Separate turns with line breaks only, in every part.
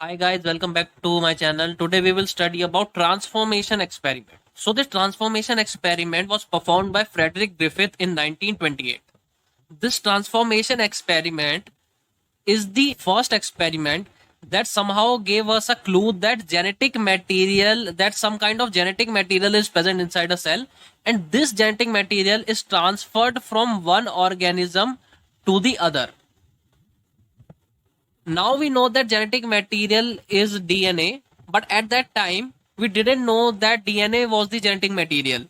Hi guys, welcome back to my channel. Today we will study about transformation experiment. So this transformation experiment was performed by Frederick Griffith in 1928. This transformation experiment is the first experiment that somehow gave us a clue that some kind of genetic material is present inside a cell, and this genetic material is transferred from one organism to the other. Now we know that genetic material is DNA, but at that time we didn't know that DNA was the genetic material.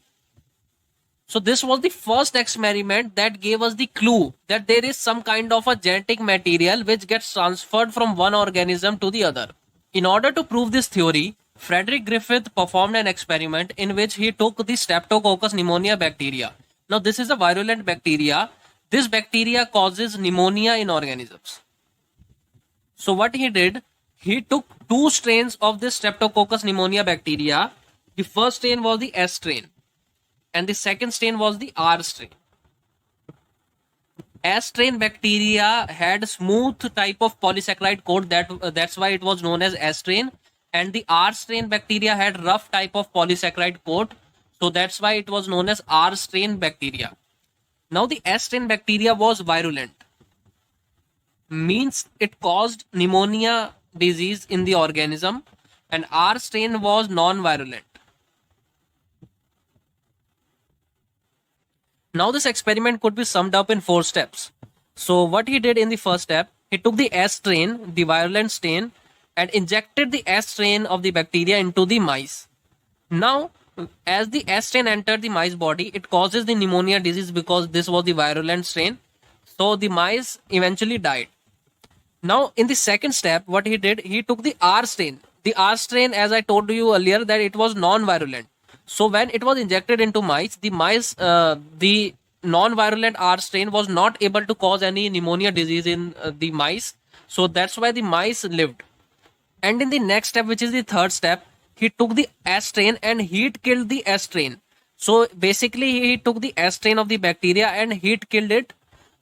So this was the first experiment that gave us the clue that there is some kind of a genetic material which gets transferred from one organism to the other. In order to prove this theory, Frederick Griffith performed an experiment in which he took the Streptococcus pneumonia bacteria. Now this is a virulent bacteria. This bacteria causes pneumonia in organisms. So what he did, he took two strains of this Streptococcus pneumonia bacteria. The first strain was the S strain and the second strain was the R strain. S strain bacteria had smooth type of polysaccharide coat, that's why it was known as S strain, and the R strain bacteria had rough type of polysaccharide coat, so that's why it was known as R strain bacteria. Now the S strain bacteria was virulent, means it caused pneumonia disease in the organism, and R strain was non-virulent. Now this experiment could be summed up in 4 steps. So what he did in the first step, he took the S strain, the virulent strain, and injected the S strain of the bacteria into the mice. Now as the S strain entered the mice body, it causes the pneumonia disease because this was the virulent strain. So the mice eventually died. Now in the second step, what he did, he took the R strain. The R strain, as I told you earlier, that it was non-virulent. So when it was injected into mice, the non-virulent R strain was not able to cause any pneumonia disease in the mice. So that's why the mice lived. And in the next step, which is the third step, he took the S strain and heat killed the S strain. So basically, he took the S strain of the bacteria and heat killed it.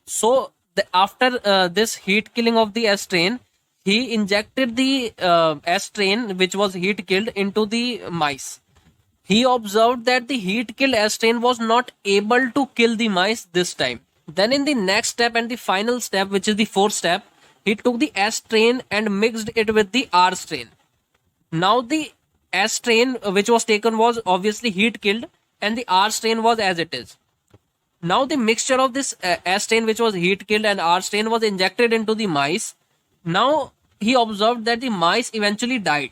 So after this heat killing of the S strain, he injected the S strain, which was heat killed, into the mice. He observed that the heat killed S strain was not able to kill the mice this time. Then in the next step and the final step, which is the fourth step, he took the S strain and mixed it with the R strain. Now the S strain which was taken was obviously heat killed, and the R strain was as it is. Now the mixture of this S strain, which was heat killed, and R strain was injected into the mice. Now he observed that the mice eventually died.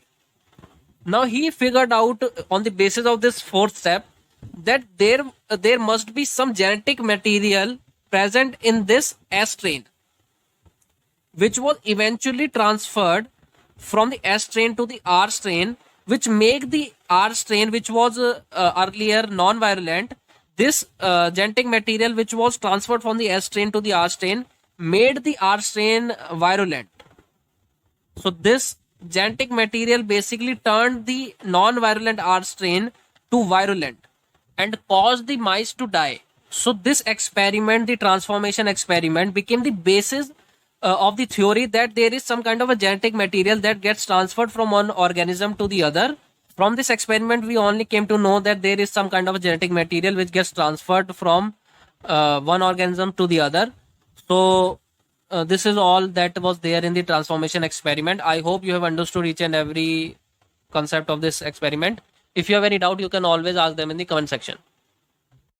Now he figured out on the basis of this fourth step that there must be some genetic material present in this S strain, which was eventually transferred from the S strain to the R strain, which make the R strain, which was earlier non-virulent, this genetic material which was transferred from the S strain to the R strain made the R strain virulent. So this genetic material basically turned the non-virulent R strain to virulent and caused the mice to die. So this experiment, the transformation experiment, became the basis of the theory that there is some kind of a genetic material that gets transferred from one organism to the other. From this experiment, we only came to know that there is some kind of a genetic material which gets transferred from one organism to the other. So this is all that was there in the transformation experiment. I hope you have understood each and every concept of this experiment. If you have any doubt, you can always ask them in the comment section.